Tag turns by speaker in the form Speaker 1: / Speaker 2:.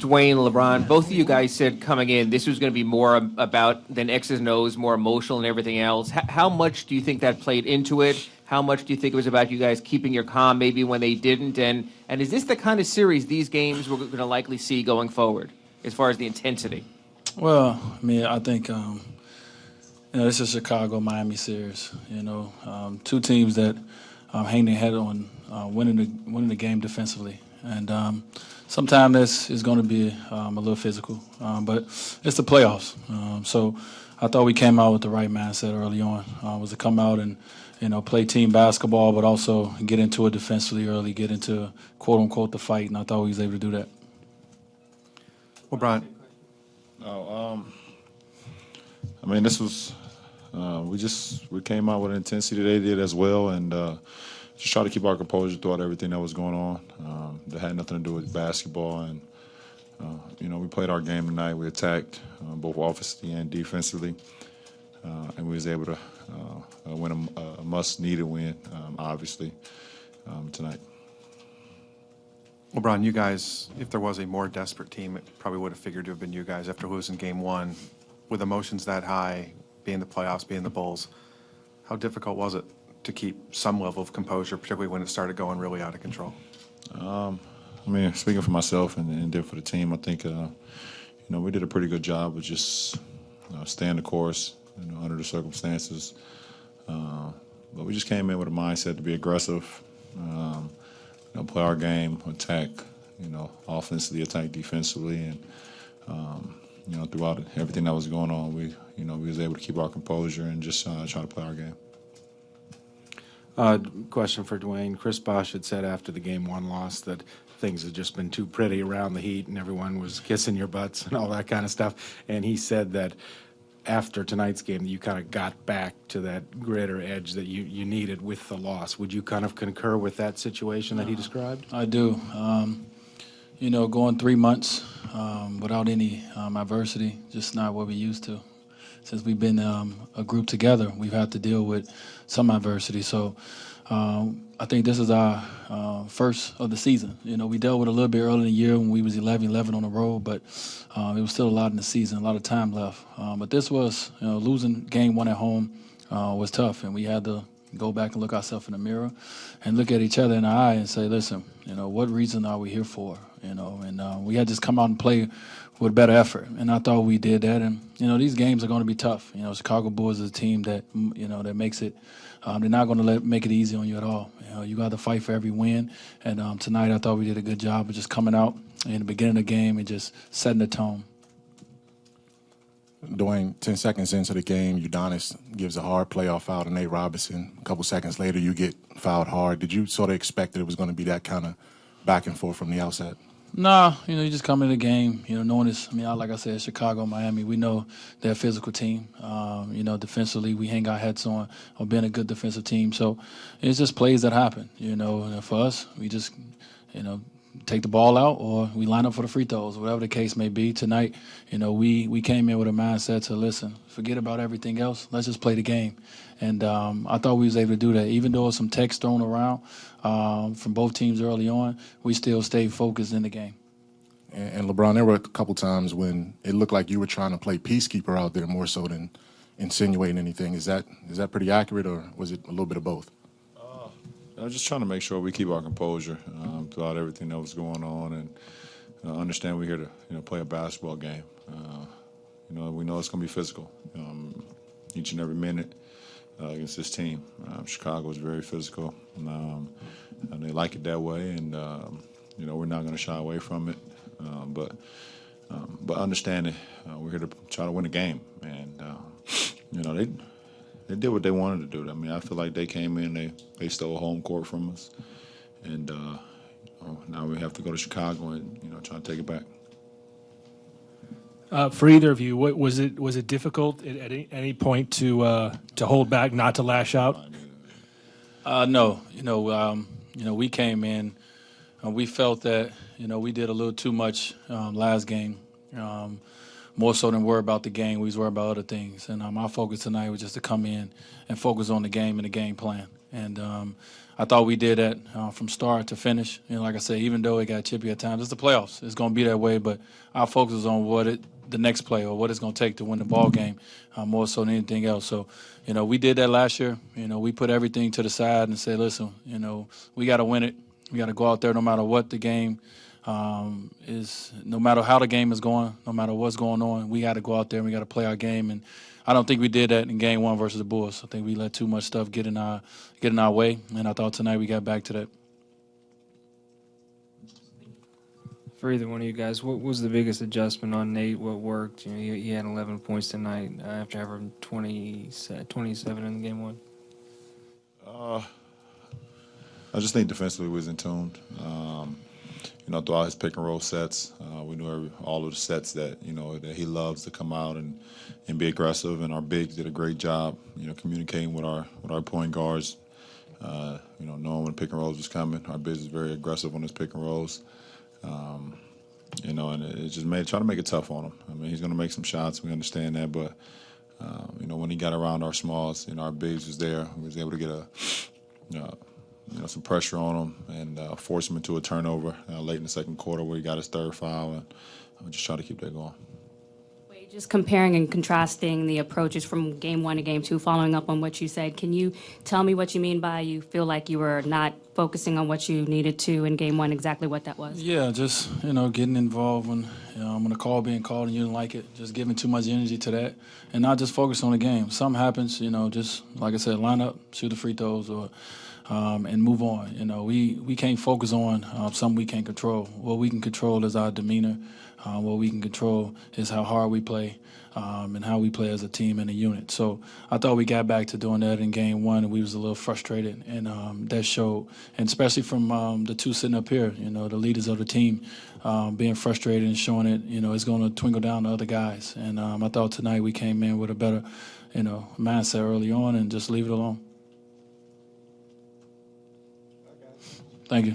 Speaker 1: Dwyane, LeBron, both of you guys said coming in this was going to be more about than X's and O's, more emotional and everything else. How much do you think that played into it? How much do you think it was about you guys keeping your calm maybe when they didn't? And is this the kind of series these games we're going to likely see going forward as far as the intensity?
Speaker 2: Well, I mean, I think this is Chicago-Miami series. Two teams that hang their head on winning the game defensively, and sometimes this is going to be a little physical, but it's the playoffs. So I thought we came out with the right mindset early on, was to come out and play team basketball, but also get into it defensively early, get into quote unquote the fight, and I thought we was able to do that.
Speaker 3: LeBron.
Speaker 4: I mean, this was we came out with intensity they did as well, and just try to keep our composure throughout everything that was going on. That had nothing to do with basketball, and we played our game tonight. We attacked both offensively and defensively, and we was able to win a must-needed win, obviously, tonight.
Speaker 3: LeBron, you guys, if there was a more desperate team, it probably would have figured to have been you guys after losing game one. With emotions that high, being the playoffs, being the Bulls, how difficult was it to keep some level of composure, particularly when it started going really out of control?
Speaker 4: I mean, speaking for myself and did for the team, I think, we did a pretty good job of just staying the course, under the circumstances. But we just came in with a mindset to be aggressive, play our game, attack, offensively, attack defensively, and throughout everything that was going on, we was able to keep our composure and just try to play our game.
Speaker 5: Question for Dwyane. Chris Bosh had said after the game one loss that things had just been too pretty around the Heat and everyone was kissing your butts and all that kind of stuff. And he said that after tonight's game that you kind of got back to that grit or edge that you needed with the loss. Would you kind of concur with that situation that he described?
Speaker 2: I do. Going 3 months without any adversity, just not what we used to. Since we've been a group together, we've had to deal with some adversity. So I think this is our first of the season. We dealt with it a little bit early in the year when we was 11-11 on the road, but it was still a lot in the season, a lot of time left. But this was, losing game one at home was tough, and we had to go back and look ourselves in the mirror and look at each other in the eye and say, listen, what reason are we here for? And we had to just come out and play with better effort. And I thought we did that. And, these games are going to be tough. Chicago Bulls is a team that, that makes it, they're not going to make it easy on you at all. You got to fight for every win. And tonight I thought we did a good job of just coming out in the beginning of the game and just setting the tone.
Speaker 6: Dwyane, 10 seconds into the game, Udonis gives a hard playoff foul to Nate Robinson. A couple seconds later, you get fouled hard. Did you sort of expect that it was going to be that kind of back and forth from the outset?
Speaker 2: No, you just come into the game, knowing this. I mean, like I said, Chicago, Miami, we know they're a physical team. Defensively, we hang our heads on being a good defensive team. So it's just plays that happen, and for us, we just, take the ball out or we line up for the free throws, whatever the case may be. Tonight, we came in with a mindset to listen, forget about everything else. Let's just play the game. And I thought we was able to do that. Even though some text thrown around from both teams early on, we still stayed focused in the game.
Speaker 6: And LeBron, there were a couple times when it looked like you were trying to play peacekeeper out there more so than insinuating anything. Is that pretty accurate, or was it a little bit of both?
Speaker 4: I was just trying to make sure we keep our composure throughout everything that was going on, and understand we're here to play a basketball game. We know it's going to be physical each and every minute against this team. Chicago is very physical, and they like it that way, and we're not going to shy away from it. But understanding we're here to try to win a game, and they did what they wanted to do. I mean, I feel like they came in, they stole home court from us, and now we have to go to Chicago and try to take it back.
Speaker 7: For either of you, was it difficult at any point to hold back, not to lash out?
Speaker 2: No, we came in, we felt that we did a little too much last game. More so than worry about the game, we was worried about other things. And our focus tonight was just to come in and focus on the game and the game plan. And I thought we did that from start to finish. And like I said, even though it got chippy at times, it's the playoffs. It's going to be that way, but our focus is on the next play or what it's going to take to win the ball game more so than anything else. So, we did that last year. We put everything to the side and said, listen, we got to win it. We got to go out there no matter what the game is, no matter how the game is going, no matter what's going on. We got to go out there and we got to play our game. And I don't think we did that in game one versus the Bulls. I think we let too much stuff get in our way. And I thought tonight we got back to that.
Speaker 8: For either one of you guys, what was the biggest adjustment on Nate? What worked? He had 11 points tonight after having 27 in game one.
Speaker 4: I just think defensively we was in tune. Throughout his pick and roll sets, we knew all of the sets that that he loves to come out and be aggressive. And our bigs did a great job, communicating with our point guards. Knowing when pick and rolls was coming. Our bigs is very aggressive on his pick and rolls. And it just trying to make it tough on him. I mean, he's going to make some shots. We understand that, but when he got around our smalls, our bigs was there. We was able to get some pressure on him and force him into a turnover late in the second quarter where he got his third foul, and I'm just trying to keep that going.
Speaker 9: Wait, just comparing and contrasting the approaches from game one to game two, following up on what you said, can you tell me what you mean by you feel like you were not focusing on what you needed to in game one, exactly what that was?
Speaker 2: Yeah, just, getting involved when a call being called and you didn't like it, just giving too much energy to that and not just focus on the game. Something happens, just, like I said, line up, shoot the free throws or and move on. We can't focus on something we can't control. What we can control is our demeanor. What we can control is how hard we play and how we play as a team and a unit. So I thought we got back to doing that in game one, and we was a little frustrated, and that showed. And especially from the two sitting up here, the leaders of the team, being frustrated and showing it, it's going to twinkle down to other guys. And I thought tonight we came in with a better, mindset early on and just leave it alone. Thank you.